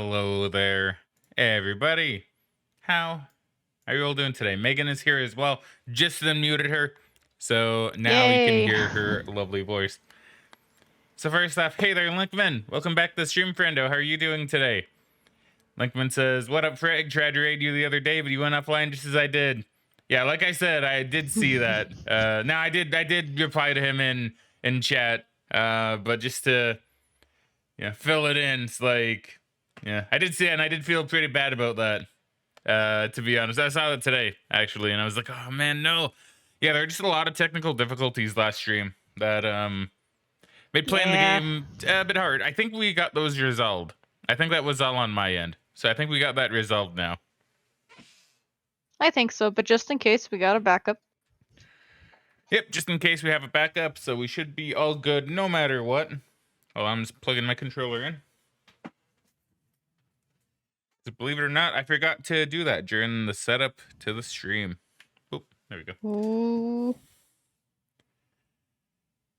Hello there, everybody. How are you all doing today? Megan is here as well. Just unmuted her, so now you can Yay. hear her lovely voice. So first off, hey there, Linkman. Welcome back to the stream, friendo. How are you doing today? Linkman says, "What up, Frag? Tried to raid you the other day, but you went offline just as I did." Yeah, like I said, I did see that. Now I did reply to him in chat, but just to fill it in, it's like, yeah, I did see it, and I did feel pretty bad about that. To be honest, I saw it today actually, and I was like, oh man, no. Yeah, there are just a lot of technical difficulties last stream that made playing the Yeah. game a bit hard. I think we got those resolved. I think that was all on my end, so I think we got that resolved now. I think so, but just in case, we got a backup. Yep, just in case we have a backup, so we should be all good no matter what. Oh, I'm just plugging my controller in. So believe it or not, I forgot to do that during the setup to the stream. Oh, there we go. Ooh.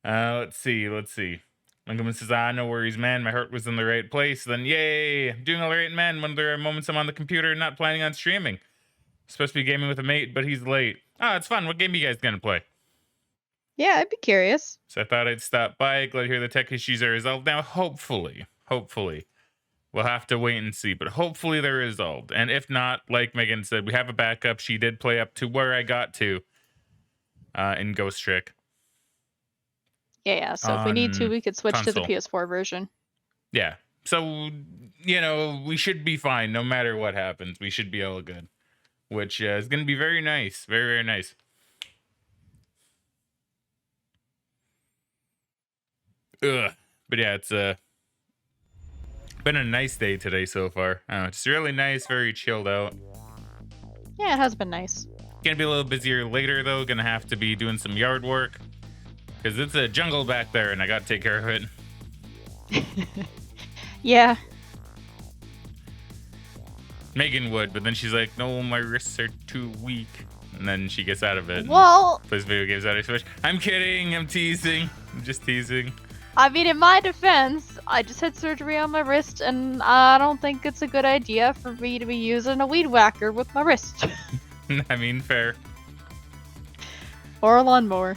Let's see. Lincoln says, no worries, man. My heart was in the right place. Then, yay. I'm doing all right, man. When there are moments I'm on the computer not planning on streaming. Supposed to be gaming with a mate, but he's late. Oh, it's fun. What game are you guys gonna play? Yeah, I'd be curious. So I thought I'd stop by. Glad to hear the tech issues are resolved now. Hopefully. We'll have to wait and see, but hopefully they're resolved. And if not, like Megan said, we have a backup. She did play up to where I got to in Ghost Trick. Yeah, so if we need to, we could switch to the console. PS4 version. Yeah. So, we should be fine no matter what happens. We should be all good, which is going to be very nice. Very, very nice. Ugh. But yeah, it's been a nice day today so far. It's really nice, very chilled out. Yeah, it has been nice. Gonna be a little busier later though. Gonna have to be doing some yard work because it's a jungle back there, and I gotta take care of it. Yeah. Megan would, but then she's like, "No, my wrists are too weak," and then she gets out of it. Well, Plays video games out of Switch. I'm kidding. I'm teasing. I'm just teasing. I mean, in my defense, I just had surgery on my wrist, and I don't think it's a good idea for me to be using a weed whacker with my wrist. I mean, fair. Or a lawnmower.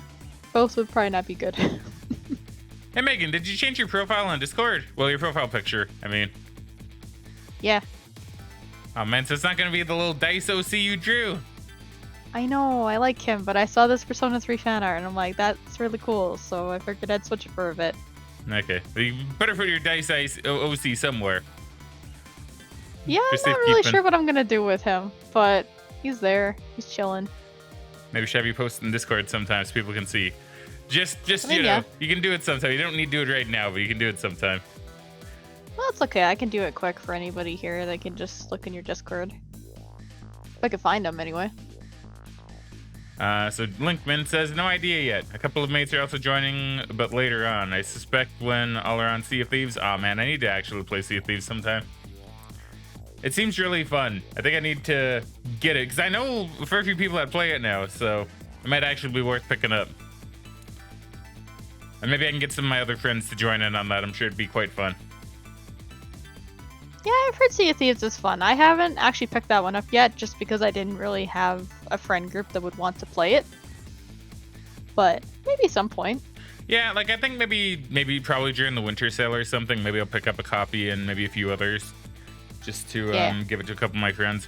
Both would probably not be good. Hey, Megan, did you change your profile on Discord? Well, your profile picture, I mean. Yeah. Oh, man, so it's not going to be the little dice OC you drew. I know, I like him, but I saw this Persona 3 fan art, and I'm like, that's really cool, so I figured I'd switch it for a bit. Okay. Well, you better put your dice OC somewhere. Yeah, I'm not really sure what I'm gonna do with him, but he's there. He's chilling. Maybe should have you post in Discord sometimes so people can see. Just I mean, you can do it sometime. You don't need to do it right now, but you can do it sometime. Well, it's okay. I can do it quick for anybody here. They can just look in your Discord. If I can find them, anyway. So Linkman says, no idea yet. A couple of mates are also joining, but later on. I suspect when all are on Sea of Thieves. Oh man, I need to actually play Sea of Thieves sometime. It seems really fun. I think I need to get it, because I know a fair few people that play it now, so it might actually be worth picking up. And maybe I can get some of my other friends to join in on that. I'm sure it'd be quite fun. Yeah, I've heard Sea of Thieves is fun. I haven't actually picked that one up yet, just because I didn't really have a friend group that would want to play it. But maybe some point. Yeah, like I think maybe probably during the winter sale or something, maybe I'll pick up a copy and maybe a few others, just to give it to a couple of my friends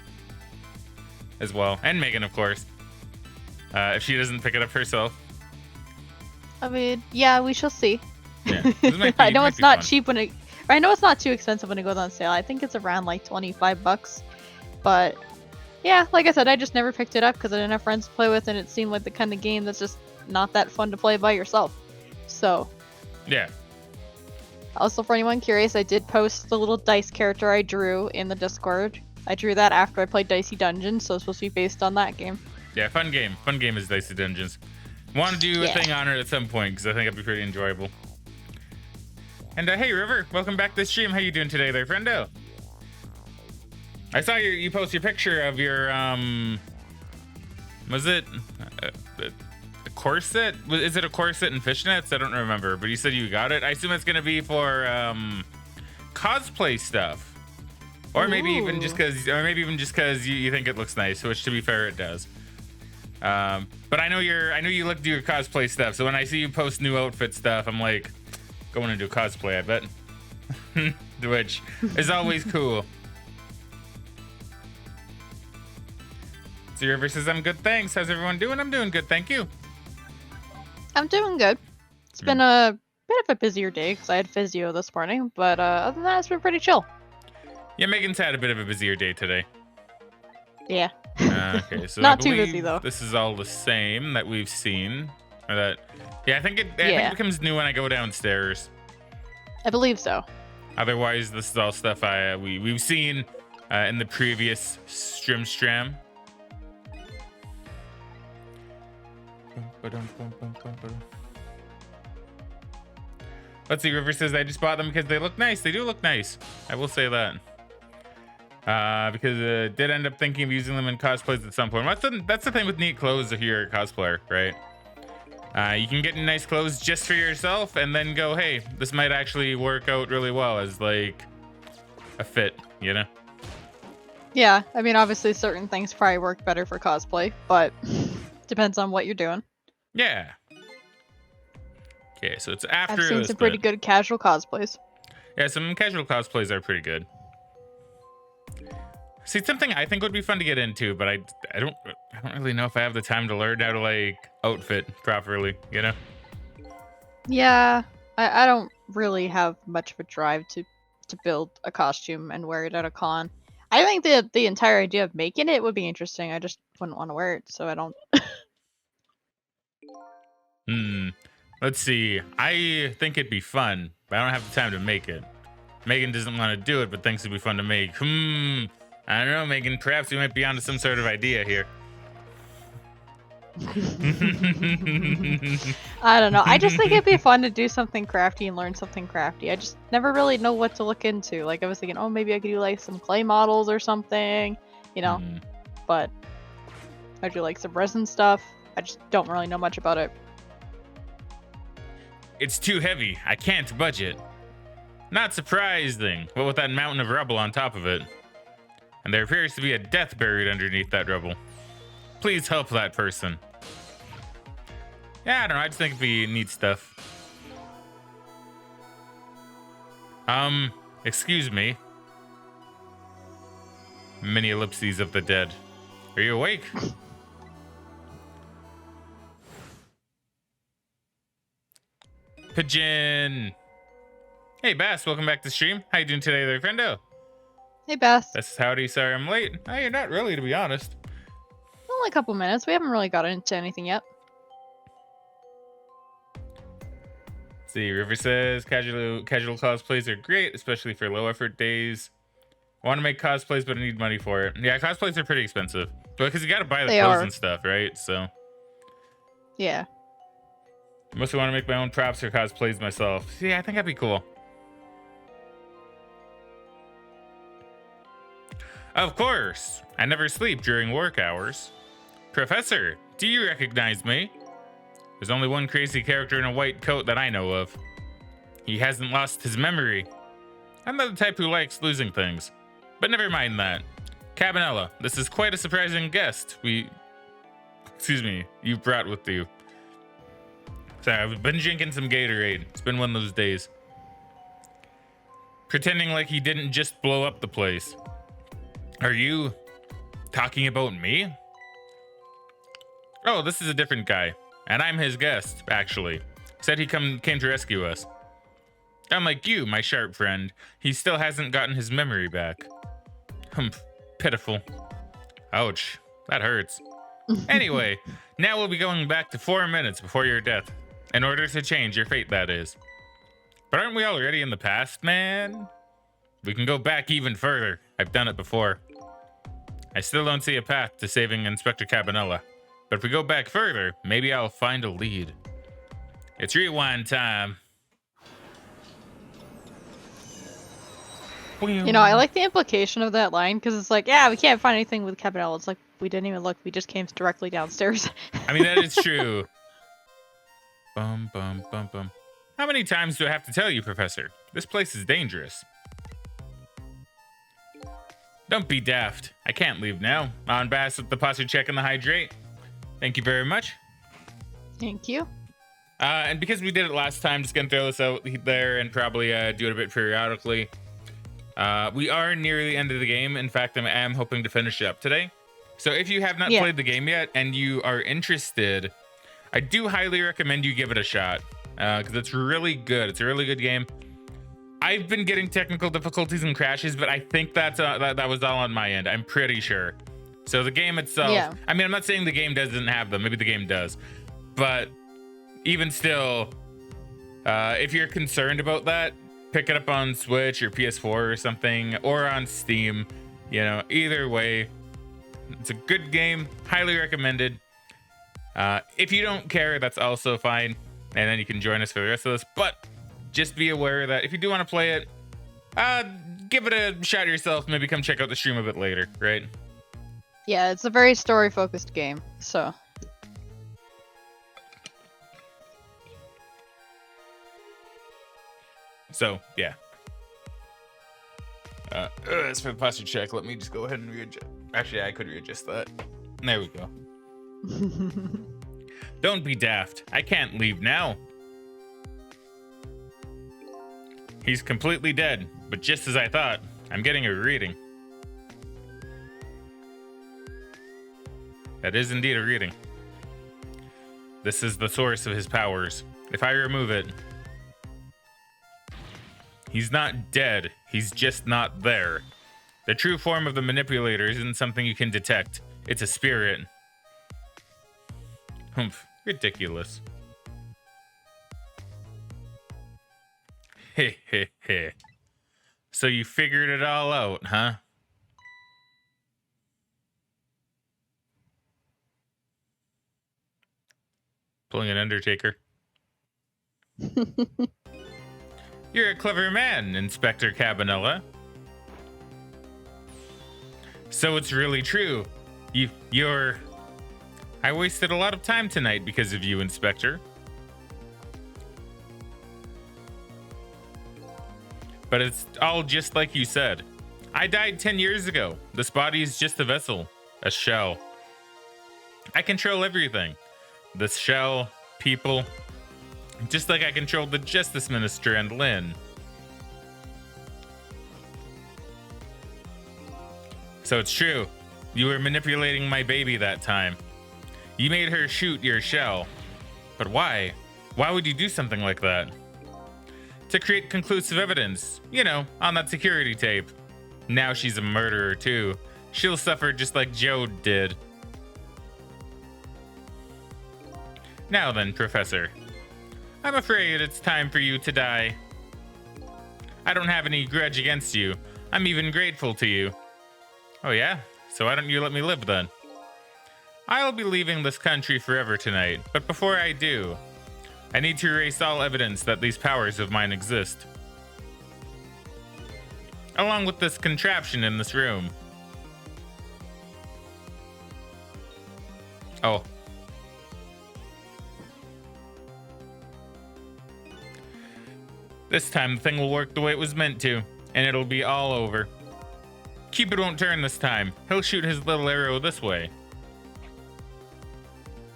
as well, and Megan, of course, if she doesn't pick it up herself. I mean, yeah, we shall see. Yeah, I know it's not cheap when I know it's not too expensive when it goes on sale. I think it's around like $25, but yeah, like I said, I just never picked it up because I didn't have friends to play with, and it seemed like the kind of game that's just not that fun to play by yourself. So yeah. Also, for anyone curious, I did post the little dice character I drew in the Discord. I drew that after I played Dicey Dungeons, so it's supposed to be based on that game. Yeah, fun game is Dicey Dungeons. Want to do a thing on it at some point because I think it'd be pretty enjoyable. And hey, River, welcome back to the stream. How you doing today there, friendo? I saw you post your picture of your was it a corset? Is it a corset and fishnets? I don't remember, but you said you got it. I assume it's gonna be for cosplay stuff. Or maybe even just Ooh. because you think it looks nice, which to be fair, it does. But I know you look to your cosplay stuff, so when I see you post new outfit stuff, I'm like, going to do cosplay, I bet. Which is always cool. So River says, I'm good, thanks. How's everyone doing? I'm doing good, thank you. I'm doing good. It's been a bit of a busier day because I had physio this morning, but other than that, it's been pretty chill. Yeah, Megan's had a bit of a busier day today. Yeah. Okay, so Not I too busy, though. This is all the same that we've seen. Or that, yeah, I think it becomes new when I go downstairs. I believe so. Otherwise, this is all stuff we've seen in the previous stram. Let's see. River says I just bought them because they look nice. They do look nice. I will say that. Because did end up thinking of using them in cosplays at some point. That's the thing with neat clothes if you're a cosplayer, right? You can get nice clothes just for yourself and then go, hey, this might actually work out really well as like a fit, you know? Yeah, I mean, obviously certain things probably work better for cosplay, but depends on what you're doing. Yeah. Okay, so it's after I've seen some pretty good casual cosplays. Yeah, some casual cosplays are pretty good. See, it's something I think would be fun to get into, but I don't really know if I have the time to learn how to like outfit properly, you know? Yeah, I don't really have much of a drive to build a costume and wear it at a con. I think the entire idea of making it would be interesting. I just wouldn't want to wear it, so I don't. Let's see. I think it'd be fun, but I don't have the time to make it. Megan doesn't want to do it, but thinks it'd be fun to make. I don't know, Megan. Perhaps we might be onto some sort of idea here. I don't know. I just think it'd be fun to do something crafty and learn something crafty. I just never really know what to look into. Like I was thinking, oh, maybe I could do like some clay models or something, you know. But I do like some resin stuff. I just don't really know much about it. It's too heavy. I can't budget. Not surprising, but with that mountain of rubble on top of it. And there appears to be a death buried underneath that rubble. Please help that person. Yeah, I don't know. I just think it'd be neat stuff. Excuse me. Many ellipses of the dead. Are you awake? Pigeon. Hey, Bass. Welcome back to stream. How you doing today there, friendo? Hey, Beth. That's howdy. Sorry I'm late. Oh, you're not really, to be honest. Only a couple minutes. We haven't really got into anything yet. See, River says casual cosplays are great, especially for low effort days. I want to make cosplays, but I need money for it. Yeah, cosplays are pretty expensive. But because you got to buy the clothes and stuff, right? So. Yeah. I mostly want to make my own props for cosplays myself. See, I think that'd be cool. Of course. I never sleep during work hours. Professor, do you recognize me? There's only one crazy character in a white coat that I know of. He hasn't lost his memory. I'm not the type who likes losing things. But never mind that. Cabanella, this is quite a surprising guest you brought with you. Sorry, I've been drinking some Gatorade. It's been one of those days. Pretending like he didn't just blow up the place. Are you talking about me? Oh, this is a different guy. And I'm his guest, actually. Said he came to rescue us. Unlike you, my sharp friend, he still hasn't gotten his memory back. Humph, pitiful. Ouch, that hurts. Anyway, now we'll be going back to 4 minutes before your death. In order to change your fate, that is. But aren't we already in the past, man? We can go back even further. I've done it before. I still don't see a path to saving Inspector Cabanella. But if we go back further, maybe I'll find a lead. It's rewind time. You know, I like the implication of that line because it's like, yeah, we can't find anything with Cabanella. It's like, we didn't even look. We just came directly downstairs. I mean, that is true. Bum, bum, bum, bum. How many times do I have to tell you, Professor? This place is dangerous. Don't be daft. I can't leave now. On Bass with the posture check and the hydrate. Thank you very much. Thank you. And because we did it last time, just gonna throw this out there and probably do it a bit periodically. We are near the end of the game. In fact, I am hoping to finish it up today. So if you have not played the game yet and you are interested, I do highly recommend you give it a shot because it's really good. It's a really good game. I've been getting technical difficulties and crashes, but I think that was all on my end. I'm pretty sure. So the game itself, I mean, I'm not saying the game doesn't have them. Maybe the game does. But even still, if you're concerned about that, pick it up on Switch or PS4 or something, or on Steam. You know, either way, it's a good game. Highly recommended. If you don't care, that's also fine. And then you can join us for the rest of this. But just be aware that if you do want to play it, give it a shot yourself. Maybe come check out the stream a bit later, right? Yeah, it's a very story-focused game, so. So, yeah. As for the posture check, let me just go ahead and readjust. Actually, I could readjust that. There we go. Don't be daft. I can't leave now. He's completely dead, but just as I thought, I'm getting a reading. That is indeed a reading. This is the source of his powers. If I remove it, he's not dead, he's just not there. The true form of the manipulator isn't something you can detect. It's a spirit. Humph, ridiculous. Heh heh heh. So you figured it all out, huh? Pulling an Undertaker. You're a clever man, Inspector Cabanella. So it's really true. You're... I wasted a lot of time tonight because of you, Inspector. But it's all just like you said. I died 10 years ago. This body is just a vessel, a shell. I control everything. This shell, people, just like I controlled the Justice Minister and Lynn. So it's true. You were manipulating my baby that time. You made her shoot your shell. But why? Why would you do something like that? To create conclusive evidence, you know, on that security tape. Now she's a murderer too. She'll suffer just like Joe did. Now then, Professor. I'm afraid it's time for you to die. I don't have any grudge against you. I'm even grateful to you. Oh yeah? So why don't you let me live then? I'll be leaving this country forever tonight, but before I do, I need to erase all evidence that these powers of mine exist. Along with this contraption in this room. Oh. This time the thing will work the way it was meant to, and it'll be all over. Cupid won't turn this time. He'll shoot his little arrow this way.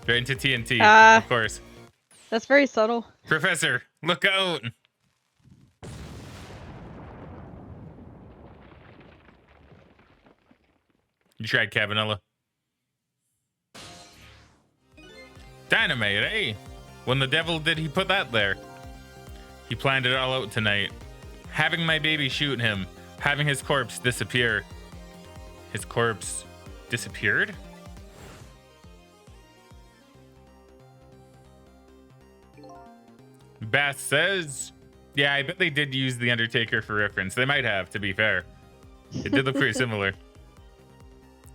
Right into TNT, of course. That's very subtle. Professor, look out! You tried Cabanella. Dynamite, eh? When the devil did he put that there? He planned it all out tonight. Having my baby shoot him. Having his corpse disappear. His corpse disappeared? Bass says, yeah, I bet they did use the Undertaker for reference. They might have, to be fair. It did look pretty similar.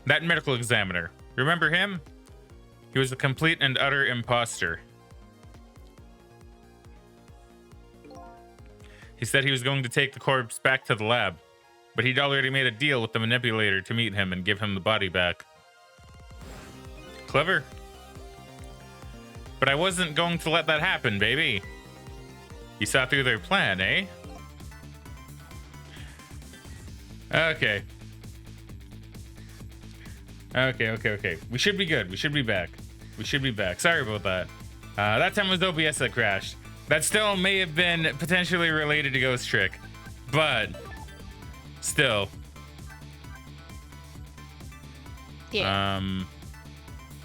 That medical examiner, remember him? He was a complete and utter imposter. He said he was going to take the corpse back to the lab, but he'd already made a deal with the manipulator to meet him and give him the body back. Clever. But I wasn't going to let that happen, baby. You saw through their plan, eh? Okay. Okay. We should be good. We should be back. We should be back. Sorry about that. That time was OBS that crashed. That still may have been potentially related to Ghost Trick, but still. Yeah.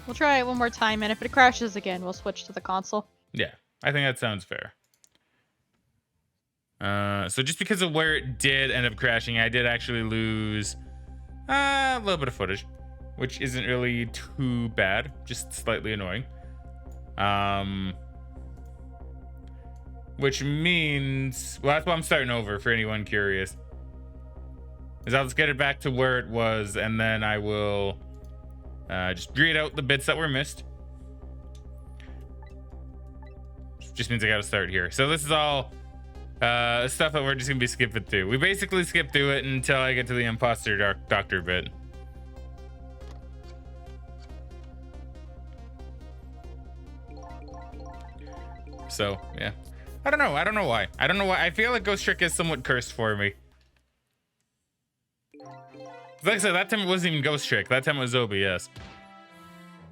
We'll try it one more time, and if it crashes again, we'll switch to the console. Yeah, I think that sounds fair. So just because of where it did end up crashing, I did actually lose a little bit of footage, which isn't really too bad, just slightly annoying. Which means, well, that's why I'm starting over for anyone curious. Is I'll just get it back to where it was, and then I will just read out the bits that were missed. Just means I gotta start here. So this is all stuff that we're just gonna be skipping through. We basically skip through it until I get to the imposter doctor bit. So yeah, I don't know why. I feel like Ghost Trick is somewhat cursed for me. Like I said, that time it wasn't even Ghost Trick. That time it was OBS.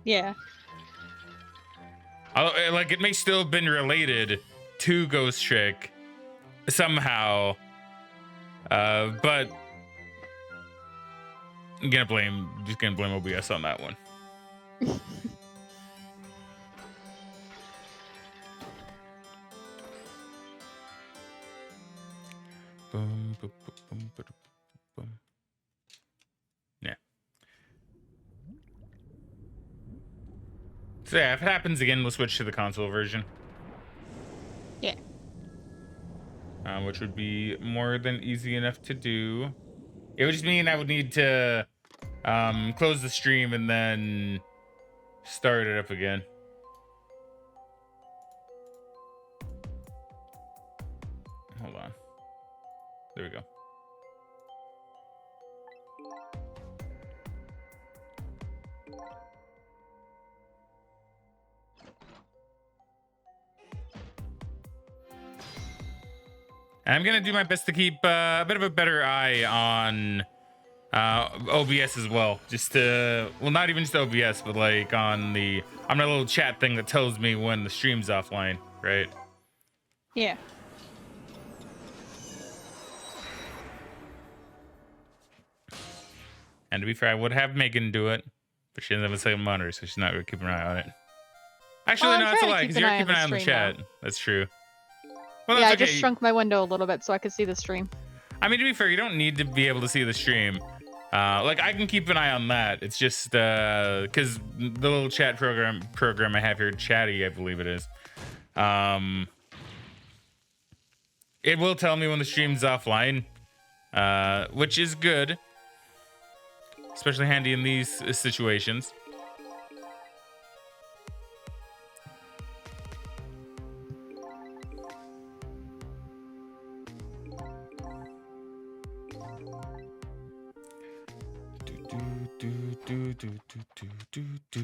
Yeah. Like, it may still have been related to Ghost Trick somehow, but I'm just gonna blame OBS on that one. Boom, boom, boom, boom, boom. Yeah. So yeah, if it happens again, we'll switch to the console version. Yeah. Which would be more than easy enough to do. It would just mean I would need to close the stream and then start it up again. Hold on. There we go. And I'm gonna do my best to keep a bit of a better eye on OBS as well. Just to, well, not even just OBS, but like on the little chat thing that tells me when the stream's offline, right? Yeah. And to be fair, I would have Megan do it, but she doesn't have a second monitor, so she's not really keeping an eye on it. Actually, Well, no, I'm that's a trying to lie, keep because an you're eye on keeping an the eye on the stream, chat. though. That's true. Well, Yeah, that's I okay. just shrunk my window a little bit so I could see the stream. I mean, to be fair, you don't need to be able to see the stream. Like, I can keep an eye on that. It's just because the little chat program I have here, Chatty, I believe it is. It will tell me when the stream's offline, which is good, especially handy in these situations. Do.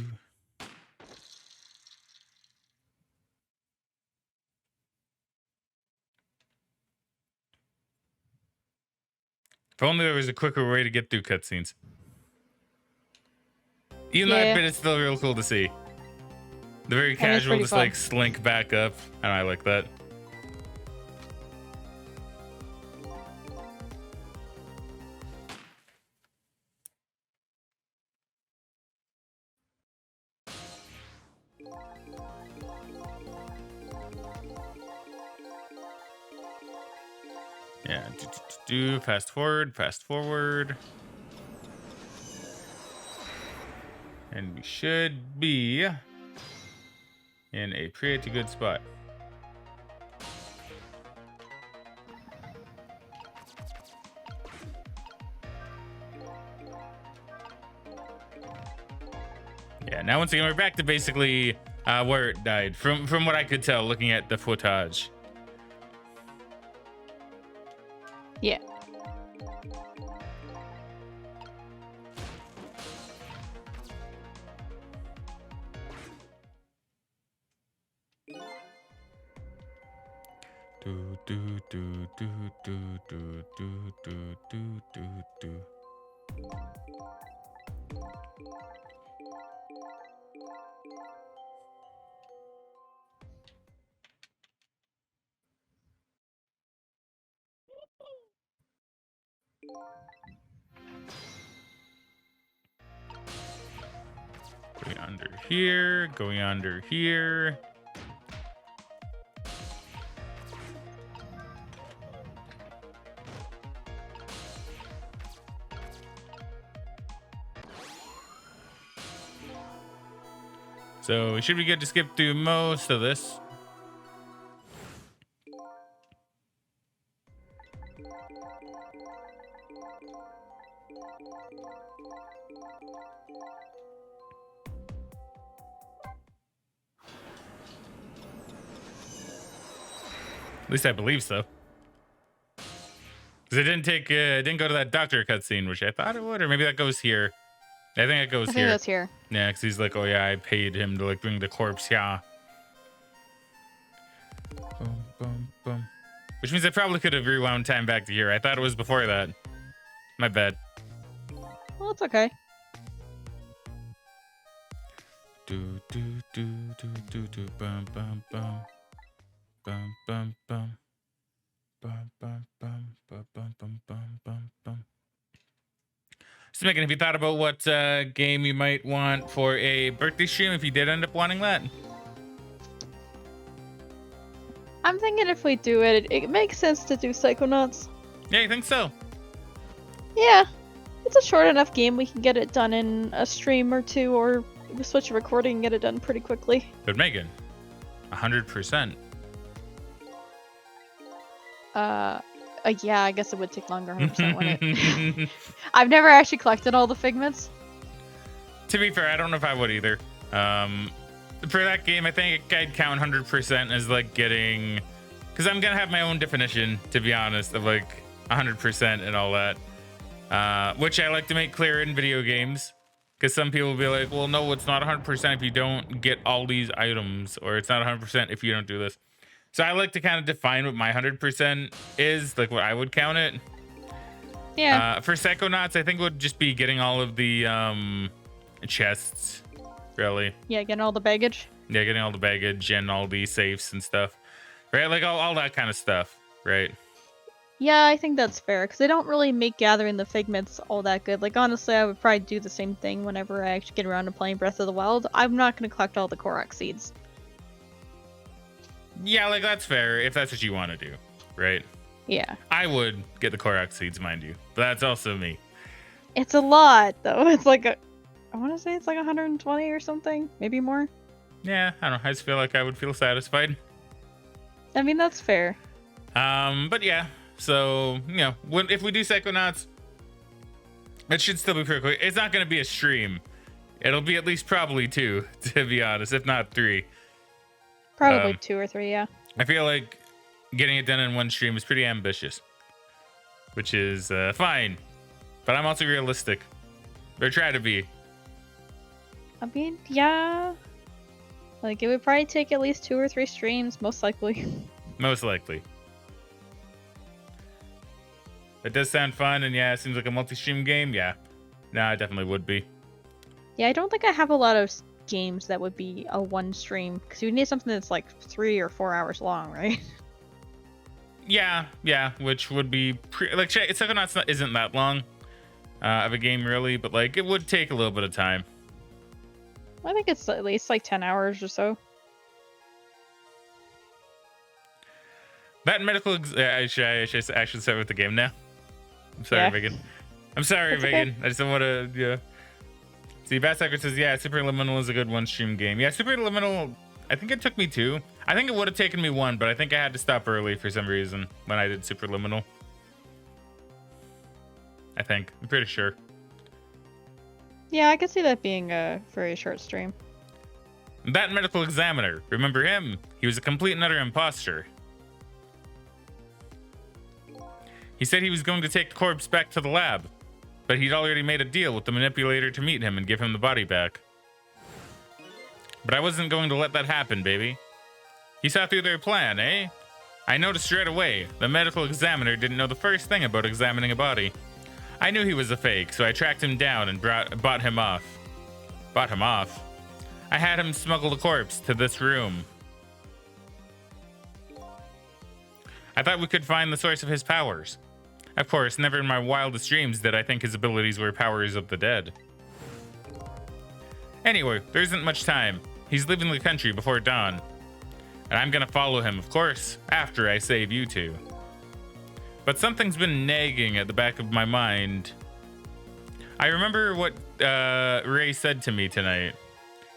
If only there was a quicker way to get through cutscenes. Even though that bit is still real cool to see. The very casual, just fun. Like slink back up. And I like that. Yeah, fast forward. And we should be in a pretty good spot. Yeah, now once again, we're back to basically where it died, from what I could tell looking at the footage. Yeah. Going under here, going under here. So we should be good to skip through most of this. At least I believe so. Because it didn't take, didn't go to that doctor cutscene, which I thought it would, or maybe that goes here. I think it goes here. I think that's here. Yeah, because he's like, oh yeah, I paid him to like bring the corpse, yeah. Boom, boom, boom. Which means I probably could have rewound time back to here. I thought it was before that. My bad. Well, it's okay. Do do do do do do bum bum bum bum bum bum bum bum bum bum bum bum bum bum bum. So Megan, have you thought about what game you might want for a birthday stream if you did end up wanting that? I'm thinking if we do it, it makes sense to do Psychonauts. Yeah, you think so? Yeah. It's a short enough game, we can get it done in a stream or two, or we switch a recording and get it done pretty quickly. But Megan, 100%. Yeah, I guess it would take longer, 100%, wouldn't it? I've never actually collected all the figments. To be fair, I don't know if I would either. For that game, I think I'd count 100% as like getting, because I'm gonna have my own definition, to be honest, of like 100% and all that, which I like to make clear in video games, because some people will be like, well, no, it's not 100% if you don't get all these items, or it's not 100% if you don't do this. So I like to kind of define what my 100% is, like what I would count it. Yeah. For Psychonauts, I think it would just be getting all of the chests, really. Yeah, getting all the baggage. Yeah, getting all the baggage and all the safes and stuff, right? Like all that kind of stuff, right? Yeah, I think that's fair, because they don't really make gathering the figments all that good. Like, honestly, I would probably do the same thing whenever I actually get around to playing Breath of the Wild. I'm not going to collect all the Korok seeds. Yeah, like that's fair if that's what you want to do, right? Yeah. I would get the Korok seeds, mind you, but that's also me. It's a lot, though. It's like I want to say it's like 120 or something, maybe more. Yeah, I don't know. I just feel like I would feel satisfied. I mean, that's fair. But yeah, so, you know, if we do Psychonauts, it should still be pretty quick. It's not going to be a stream. It'll be at least probably 2, to be honest, if not 3. Probably 2 or 3, yeah. I feel like getting it done in one stream is pretty ambitious, which is fine, but I'm also realistic. Or try to be. I mean, yeah. Like, it would probably take at least 2 or 3 streams, most likely. Most likely. It does sound fun, and yeah, it seems like a multi-stream game. Yeah. No, it definitely would be. Yeah, I don't think I have a lot of games that would be a one stream, because you need something that's like 3 or 4 hours long, right? Yeah, which would be like Psychonauts isn't that long of a game really, but like it would take a little bit of time. I think it's at least like 10 hours or so. That medical I should actually start with the game now. I'm sorry, Yeah. Megan. I'm sorry, That's Megan. okay. I just don't want to. Yeah. See, Batsucker says, yeah, Superliminal is a good one-stream game. Yeah, Superliminal, I think it took me 2. I think it would have taken me 1, but I think I had to stop early for some reason when I did Superliminal. I'm pretty sure. Yeah, I could see that being a very short stream. That medical examiner, remember him? He was a complete and utter imposter. He said he was going to take the corpse back to the lab, but he'd already made a deal with the manipulator to meet him and give him the body back. But I wasn't going to let that happen, baby. He saw through their plan, eh? I noticed right away, the medical examiner didn't know the first thing about examining a body. I knew he was a fake, so I tracked him down and bought him off. Bought him off? I had him smuggle the corpse to this room. I thought we could find the source of his powers. Of course, never in my wildest dreams did I think his abilities were powers of the dead. Anyway, there isn't much time. He's leaving the country before dawn. And I'm gonna follow him, of course, after I save you two. But something's been nagging at the back of my mind. I remember what Ray said to me tonight.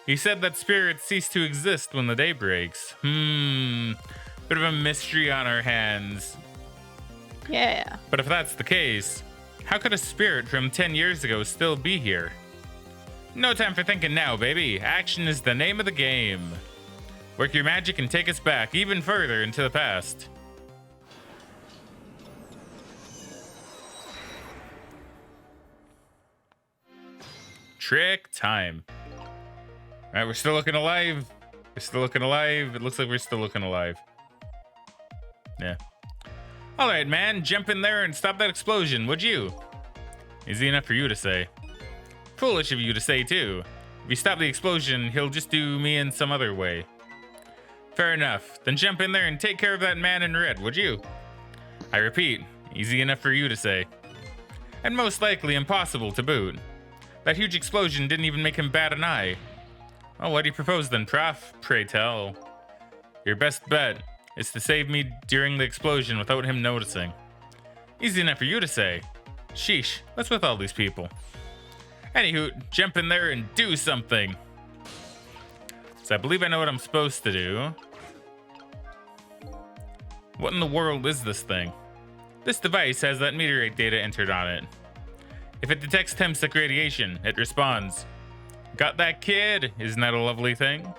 He said that spirits cease to exist when the day breaks. Bit of a mystery on our hands. Yeah. But if that's the case, how could a spirit from 10 years ago still be here? No time for thinking now, baby. Action is the name of the game. Work your magic and take us back even further into the past. Trick time. All right, we're still looking alive. We're still looking alive. It looks like we're still looking alive. Yeah. All right, man, jump in there and stop that explosion, would you? Easy enough for you to say. Foolish of you to say, too. If you stop the explosion, he'll just do me in some other way. Fair enough. Then jump in there and take care of that man in red, would you? I repeat, easy enough for you to say. And most likely impossible to boot. That huge explosion didn't even make him bat an eye. Oh, what do you propose then, Prof? Pray tell. Your best bet is to save me during the explosion without him noticing. Easy enough for you to say. Sheesh, what's with all these people? Anywho, jump in there and do something. So I believe I know what I'm supposed to do. What in the world is this thing? This device has that meteorite data entered on it. If it detects Temsic radiation, it responds. Got that, kid? Isn't that a lovely thing?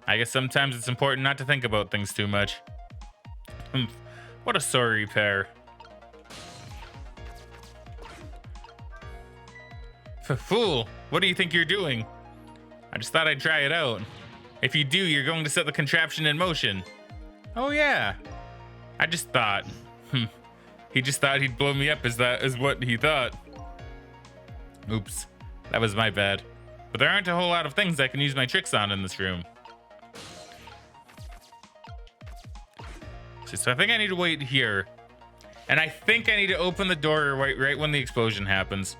I guess sometimes it's important not to think about things too much. What a sorry pair. Fool, what do you think you're doing? I just thought I'd try it out. If you do, you're going to set the contraption in motion. Oh yeah. I just thought. He just thought he'd blow me up as what he thought. Oops, that was my bad. But there aren't a whole lot of things I can use my tricks on in this room. So I think I need to wait here. And I think I need to open the door right when the explosion happens.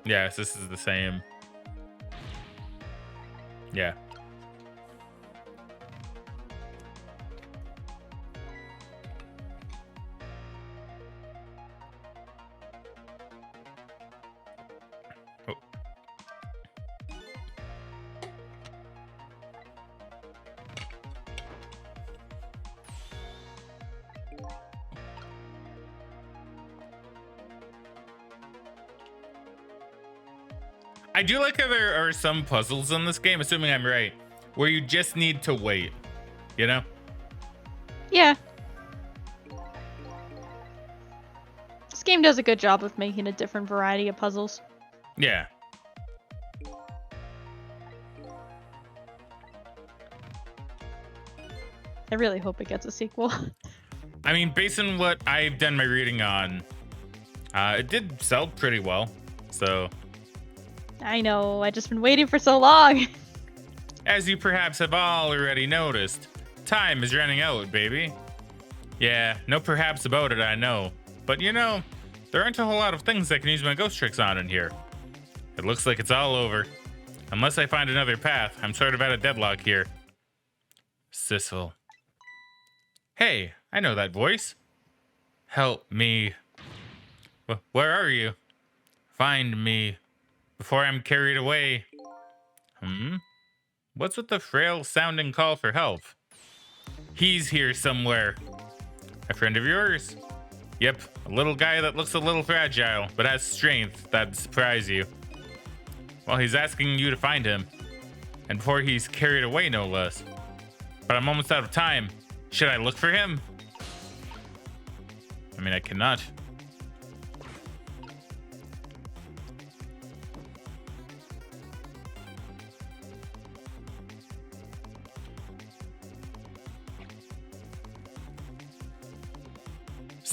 Yes, this is the same. Yeah. Oh. I do like how there are some puzzles in this game, assuming I'm right, where you just need to wait, you know? Yeah. This game does a good job of making a different variety of puzzles. Yeah. I really hope it gets a sequel. I mean, based on what I've done my reading on, it did sell pretty well, so... I know, I've just been waiting for so long. As you perhaps have all already noticed, time is running out, baby. Yeah, no perhaps about it, I know. But you know, there aren't a whole lot of things I can use my ghost tricks on in here. It looks like it's all over. Unless I find another path, I'm sort of at a deadlock here. Sissel. Hey, I know that voice. Help me. Where are you? Find me. Before I'm carried away. What's with the frail sounding call for help? He's here somewhere. A friend of yours? Yep, a little guy that looks a little fragile, but has strength that'd surprise you. Well, he's asking you to find him. And before he's carried away, no less. But I'm almost out of time. Should I look for him? I mean, I cannot.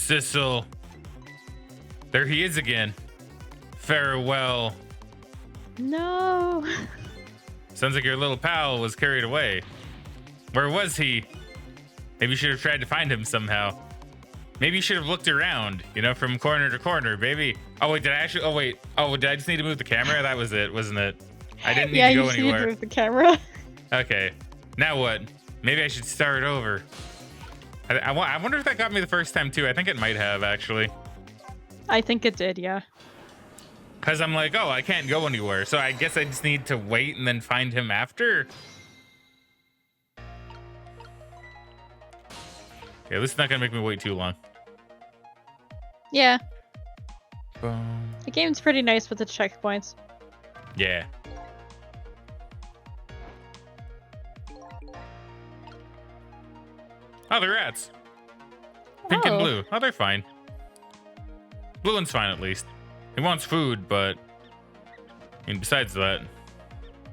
Sissel. There he is again. Farewell. No. Sounds like your little pal was carried away. Where was he? Maybe you should have tried to find him somehow. Maybe you should have looked around, you know, from corner to corner, baby. Oh, wait, did I actually? Oh, wait. Oh, did I just need to move the camera? That was it, wasn't it? I didn't need to go you anywhere. need to move the camera. Okay. Now what? Maybe I should start over. I wonder if that got me the first time, too. I think it might have, actually. I think it did, yeah. Because I'm like, oh, I can't go anywhere. So I guess I just need to wait and then find him after. Okay, this is not going to make me wait too long. Yeah. Boom. The game's pretty nice with its checkpoints. Yeah. Oh, they're rats. Pink and blue. Oh, they're fine. Blue one's fine, at least. He wants food, but... I mean, besides that...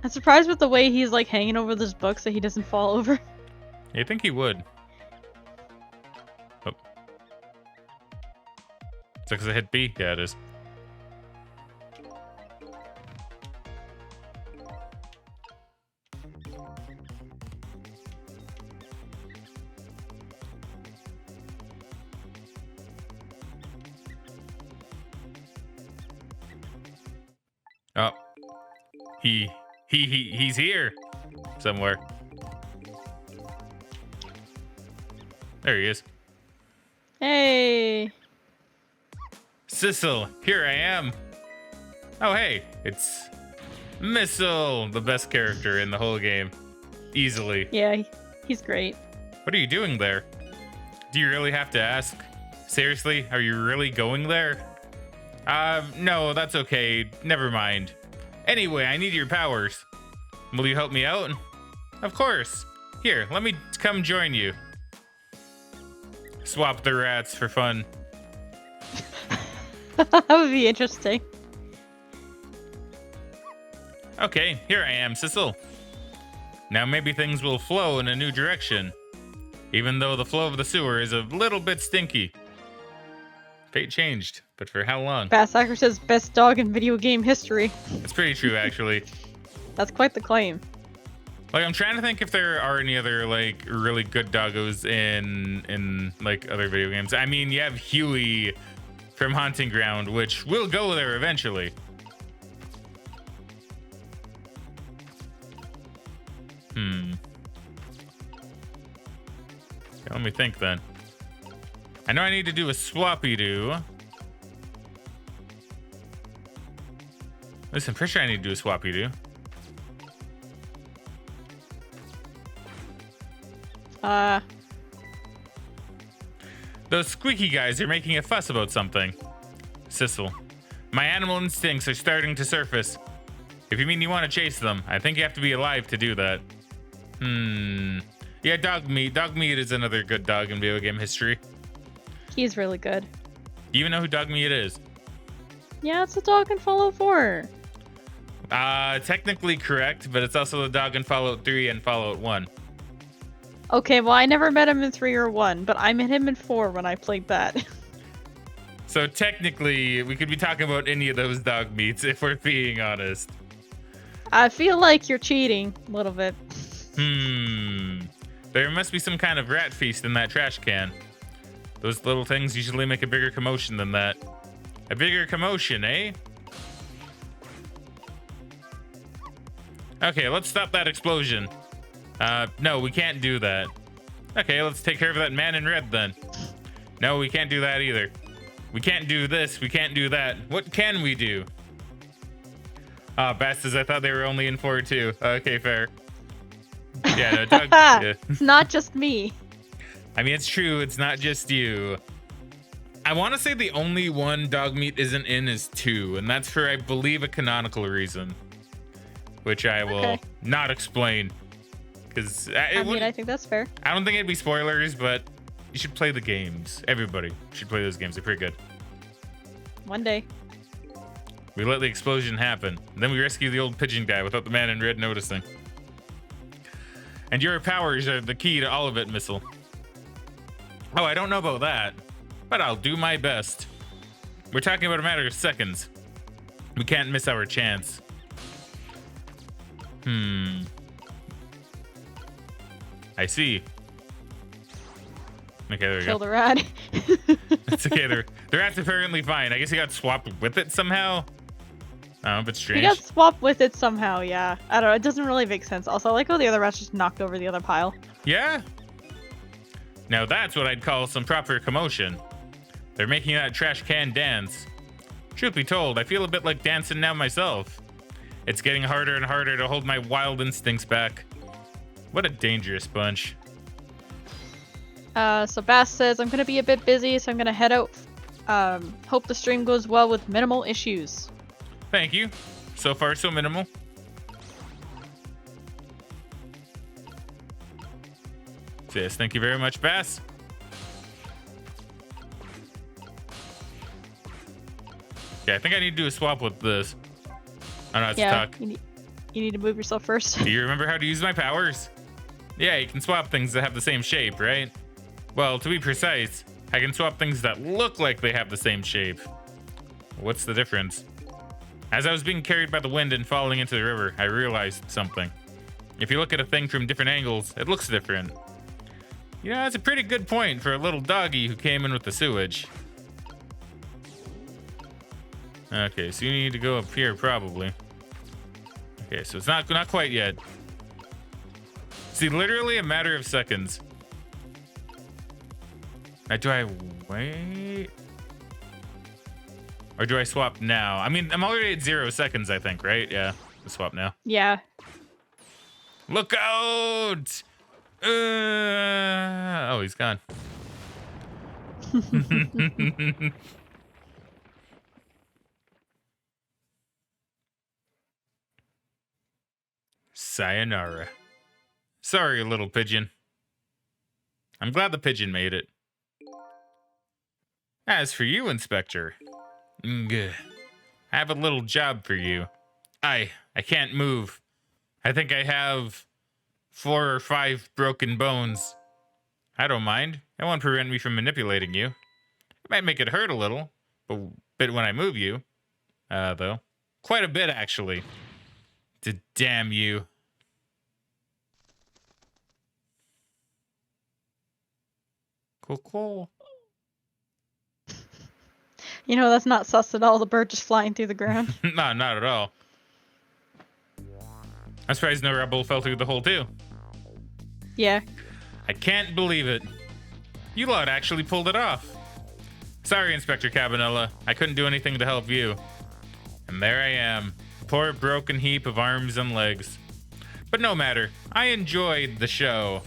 I'm surprised with the way he's, like, hanging over this book so he doesn't fall over. I think he would. Oh. Is that because I hit B? Yeah, it is. Oh, he's here somewhere. There he is. Hey. Sissel, here I am. Oh, hey, it's Missile, the best character in the whole game. Easily. Yeah, he's great. What are you doing there? Do you really have to ask? Seriously, are you really going there? No, that's okay. Never mind. Anyway, I need your powers. Will you help me out? Of course. Here, let me come join you. Swap the rats for fun. That would be interesting. Okay, here I am, Sissel. Now maybe things will flow in a new direction. Even though the flow of the sewer is a little bit stinky. Fate changed, but for how long? Basshacker says best dog in video game history. It's pretty true, actually. That's quite the claim. Like, I'm trying to think if there are any other, like, really good doggos in like, other video games. I mean, you have Huey from Haunting Ground, which will go there eventually. Okay, let me think then. I know I need to do a swappy-doo. Listen, I'm pretty sure I need to do a swappy-doo. Those squeaky guys are making a fuss about something. Sissel, my animal instincts are starting to surface. If you mean you want to chase them, I think you have to be alive to do that. Yeah, dog meat. Dog meat is another good dog in video game history. He's really good. Do you even know who dog meat is? Yeah, it's the dog in Fallout 4. Technically correct, but it's also the dog in Fallout 3 and Fallout 1. Okay, well, I never met him in 3 or 1, but I met him in 4 when I played that. So technically, we could be talking about any of those dog meats if we're being honest. I feel like you're cheating a little bit. There must be some kind of rat feast in that trash can. Those little things usually make a bigger commotion than that. A bigger commotion, eh? Okay, let's stop that explosion. No, we can't do that. Okay, let's take care of that man in red then. No, we can't do that either. We can't do this, we can't do that. What can we do? Bass says I thought they were only in 4 too. Okay, fair. Yeah, no, Doug, yeah. It's not just me. I mean, it's true, it's not just you. I want to say the only one dog meat isn't in is 2, and that's for, I believe, a canonical reason. Which I will not explain. Because I mean, I think that's fair. I don't think it'd be spoilers, but you should play the games. Everybody should play those games. They're pretty good. One day. We let the explosion happen. And then we rescue the old pigeon guy without the man in red noticing. And your powers are the key to all of it, Missile. Oh, I don't know about that. but I'll do my best. We're talking about a matter of seconds. We can't miss our chance. I see. Okay, there we Kill go. the rat. It's okay. The rat's apparently fine. I guess he got swapped with it somehow. Oh, but He strange. got swapped with it somehow, yeah. I don't know, it doesn't really make sense. Also, I like how the other rats just knocked over the other pile. Yeah? Now that's what I'd call some proper commotion. They're making that trash can dance. Truth be told, I feel a bit like dancing now myself. It's getting harder and harder to hold my wild instincts back. What a dangerous bunch. So Bass says, I'm gonna be a bit busy, so I'm gonna head out. Hope the stream goes well with minimal issues. Thank you. So far, so minimal. Yes, thank you very much, Bass. Okay, I think I need to do a swap with this. I know it's stuck. You need to move yourself first. Do you remember how to use my powers? Yeah, you can swap things that have the same shape, right? Well, to be precise, I can swap things that look like they have the same shape. What's the difference? As I was being carried by the wind and falling into the river, I realized something. If you look at a thing from different angles, it looks different. You know, that's a pretty good point for a little doggy who came in with the sewage. Okay, so you need to go up here, probably. Okay, so it's not quite yet. See, literally a matter of seconds. Now, do I wait? Or do I swap now? I mean, I'm already at 0 seconds, I think, right? Yeah, let's swap now. Yeah. Look out! Oh, he's gone. Sayonara. Sorry, little pigeon. I'm glad the pigeon made it. As for you, Inspector, I have a little job for you. I can't move. I think I have 4 or 5 broken bones. I don't mind. It won't prevent me from manipulating you. It might make it hurt a little, but when I move you, though, quite a bit actually. Damn you. Cool. You know, that's not sus at all, the bird just flying through the ground. No, not at all. I'm surprised no rebel fell through the hole too. Yeah. I can't believe it. You lot actually pulled it off. Sorry, Inspector Cabanella. I couldn't do anything to help you. And there I am. Poor broken heap of arms and legs. But no matter. I enjoyed the show.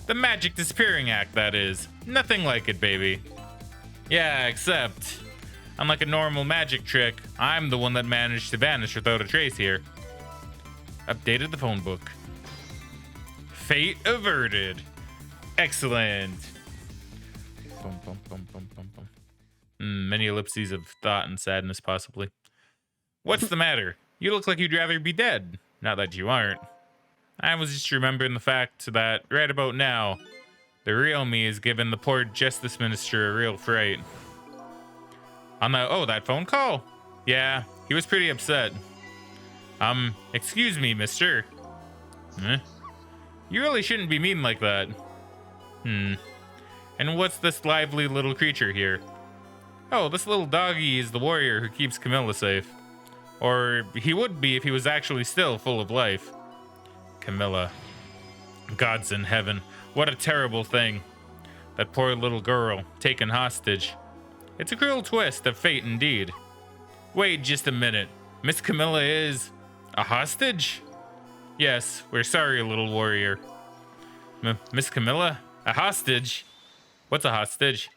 The magic disappearing act, that is. Nothing like it, baby. Yeah, except, unlike a normal magic trick, I'm the one that managed to vanish without a trace here. Updated the phone book. Fate averted. Excellent. Many ellipses of thought and sadness, possibly. What's the matter? You look like you'd rather be dead. Not that you aren't. I was just remembering the fact that right about now, the real me is giving the poor Justice Minister a real fright. That phone call? Yeah, he was pretty upset. Excuse me, mister. You really shouldn't be mean like that. And what's this lively little creature here? Oh, this little doggy is the warrior who keeps Camilla safe. Or he would be if he was actually still full of life. Camilla. Gods in heaven. What a terrible thing. That poor little girl, taken hostage. It's a cruel twist of fate indeed. Wait just a minute. Miss Camilla is a hostage? Yes, we're sorry, little warrior. Miss Camilla? A hostage? What's a hostage?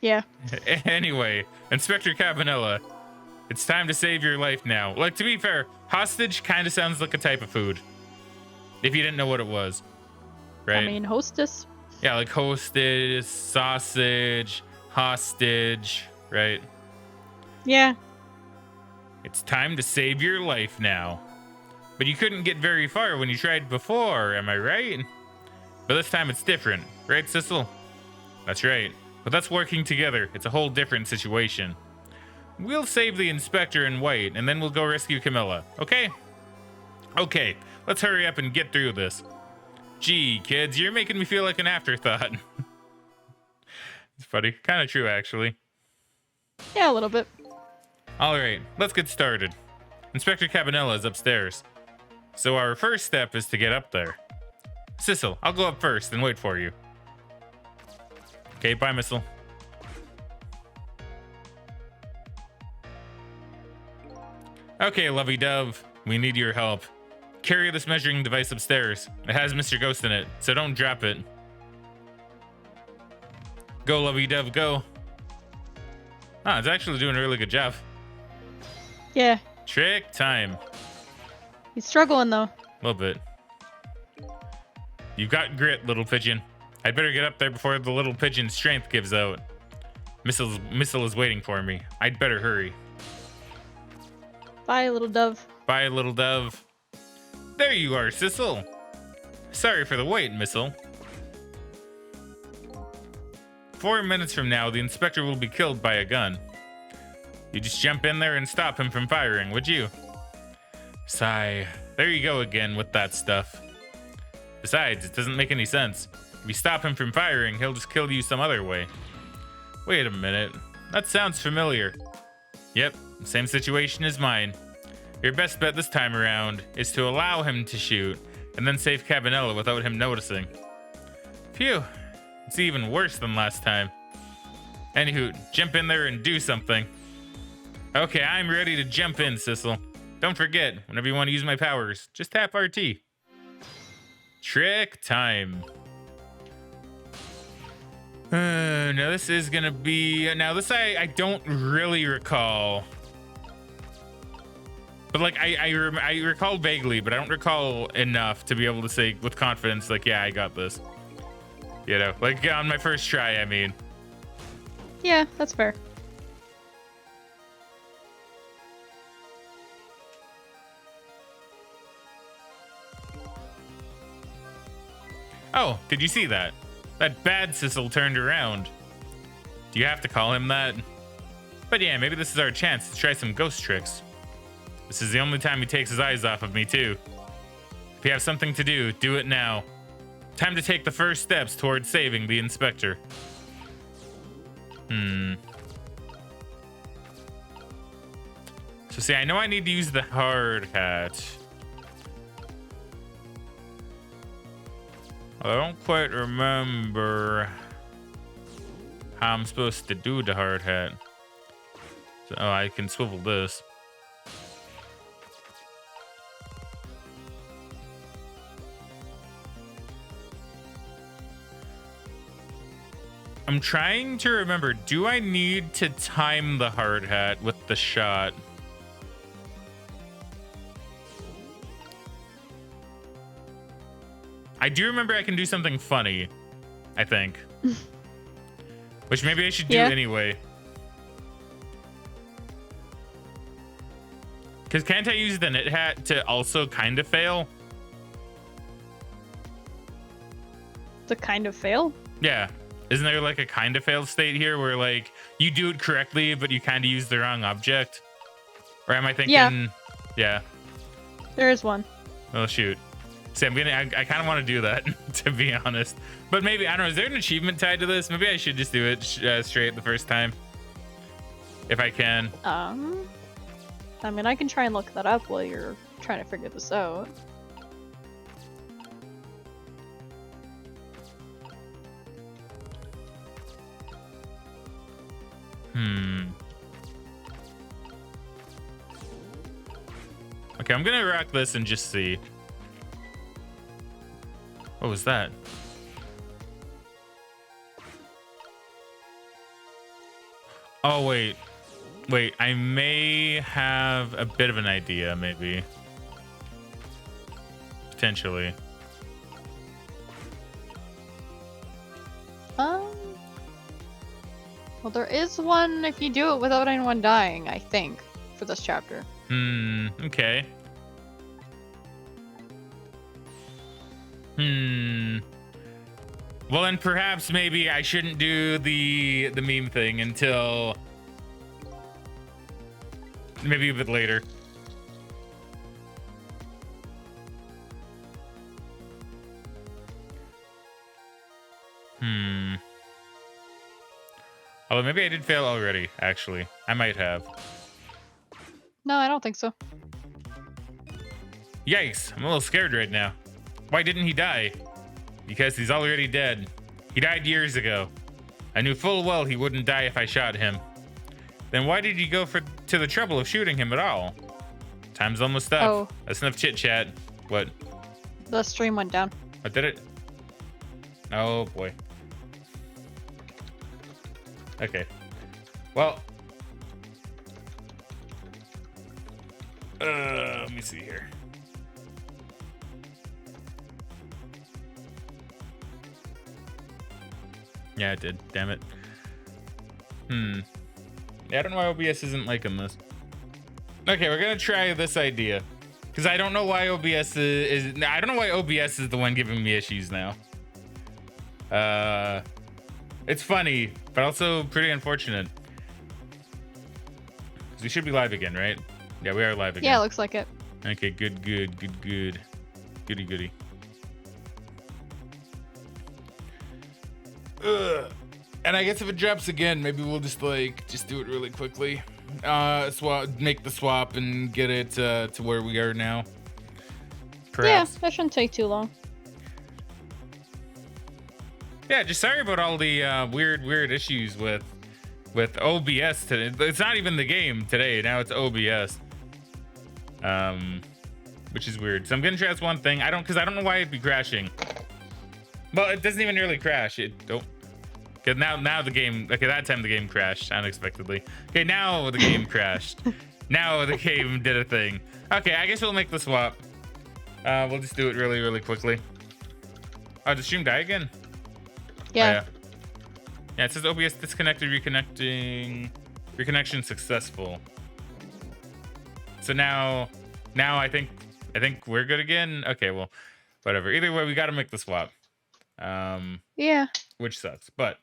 Yeah. Anyway, Inspector Cabanella, it's time to save your life now. Like, to be fair, hostage kind of sounds like a type of food. If you didn't know what it was. Right? I mean, hostess. Yeah, like hostess, sausage, hostage, right? Yeah. It's time to save your life now. But you couldn't get very far when you tried before, am I right? But this time it's different, right, Sissel? That's right. With us working together, it's a whole different situation. We'll save the inspector and wait, and then we'll go rescue Camilla, okay? Okay, let's hurry up and get through this. Gee, kids, you're making me feel like an afterthought. It's funny. Kind of true, actually. Yeah, a little bit. Alright, let's get started. Inspector Cabanella is upstairs. So our first step is to get up there. Sissel, I'll go up first and wait for you. Okay, bye, Missile. Okay, lovey-dove. We need your help. Carry this measuring device upstairs. It has Mr. Ghost in it, so don't drop it. Go, lovey-dove, go. Ah, it's actually doing a really good job. Yeah. Trick time. He's struggling, though. A little bit. You've got grit, little pigeon. I'd better get up there before the little pigeon's strength gives out. Missile is waiting for me. I'd better hurry. Bye, little dove. Bye, little dove. There you are, Sissel. Sorry for the wait, Missile. 4 minutes from now, the inspector will be killed by a gun. You just jump in there and stop him from firing, would you? Sigh. There you go again with that stuff. Besides, it doesn't make any sense. If you stop him from firing, he'll just kill you some other way. Wait a minute. That sounds familiar. Yep, same situation as mine. Your best bet this time around is to allow him to shoot and then save Cabanella without him noticing. Phew, it's even worse than last time. Anywho, jump in there and do something. Okay, I'm ready to jump in, Sissel. Don't forget, whenever you want to use my powers, just tap RT. Trick time. Now this is gonna be... Now this I don't really recall. But like, I recall vaguely, but I don't recall enough to be able to say with confidence, like, yeah, I got this. You know, like on my first try, I mean. Yeah, that's fair. Oh, did you see that? That bad Sissel turned around. Do you have to call him that? But yeah, maybe this is our chance to try some ghost tricks. This is the only time he takes his eyes off of me, too. If you have something to do, do it now. Time to take the first steps towards saving the inspector. So see, I know I need to use the hard hat. I don't quite remember how I'm supposed to do the hard hat. So, oh, I can swivel this. I'm trying to remember, do I need to time the hard hat with the shot? I do remember I can do something funny, I think. Which maybe I should do anyway. Because can't I use the knit hat to also kind of fail? To kind of fail? Yeah. Isn't there like a kind of fail state here where like you do it correctly, but you kind of use the wrong object? Or am I thinking... Yeah. There is one. Oh, shoot. See, I kind of want to do that, to be honest. But maybe, I don't know, is there an achievement tied to this? Maybe I should just do it straight the first time. If I can. I mean, I can try and look that up while you're trying to figure this out. Okay, I'm gonna rock this and just see. What was that? Oh, wait. Wait, I may have a bit of an idea, maybe. Potentially. Well, there is one if you do it without anyone dying, I think, for this chapter. Okay. Well, then perhaps maybe I shouldn't do the meme thing until maybe a bit later. Although maybe I did fail already, actually. I might have. No, I don't think so. Yikes, I'm a little scared right now. Why didn't he die? Because he's already dead. He died years ago. I knew full well he wouldn't die if I shot him. Then why did you go to the trouble of shooting him at all? Time's almost up. Oh. That's enough chit chat. What? The stream went down. What did it? Oh boy. Okay. Well. Let me see here. Yeah, it did. Damn it. Yeah, I don't know why OBS isn't liking this. Okay, we're gonna try this idea. Because I don't know why OBS I don't know why OBS is the one giving me issues now. It's funny, but also pretty unfortunate. Because we should be live again, right? Yeah, we are live again. Yeah, it looks like it. Okay, good. Goody. Ugh. And I guess if it drops again, maybe we'll just do it really quickly. Make the swap and get it to where we are now. Perhaps. Yeah, that shouldn't take too long. Yeah, just sorry about all the weird issues with OBS today. It's not even the game today. Now it's OBS. Which is weird. So I'm gonna try this one thing. I don't know why it'd be crashing. Well, it doesn't even really crash. Cause now the game. Okay, that time the game crashed unexpectedly. Okay, now the game crashed. Now the game did a thing. Okay, I guess we'll make the swap. We'll just do it really quickly. Oh, did stream die again? Yeah. Oh, yeah, it says OBS disconnected, reconnection successful. So now I think we're good again. Okay, well, whatever. Either way, we got to make the swap. Yeah. Which sucks, but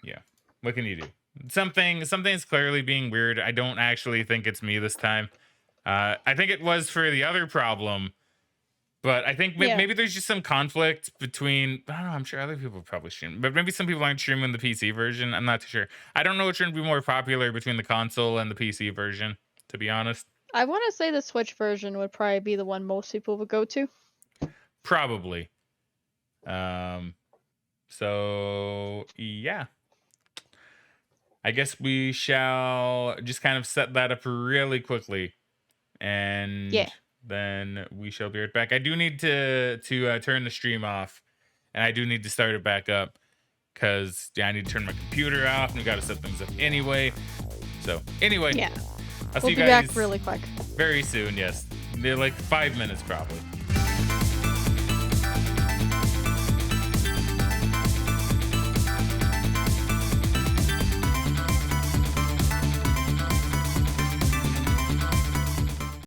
yeah, what can you do? Something's clearly being weird. I don't actually think it's me this time. I think it was for the other problem. But I think maybe there's just some conflict between, I don't know, I'm sure other people probably stream, but maybe some people aren't streaming the PC version. I'm not too sure. I don't know which one would be more popular between the console and the PC version, to be honest. I want to say the Switch version would probably be the one most people would go to. Probably. So, yeah. I guess we shall just kind of set that up really quickly. And... yeah. Then we shall be right back. I do need to turn the stream off, and I do need to start it back up because I need to turn my computer off, and we got to set things up anyway. So anyway, yeah, I'll see we'll you be guys back really quick. very soon. Yes, they're like 5 minutes probably.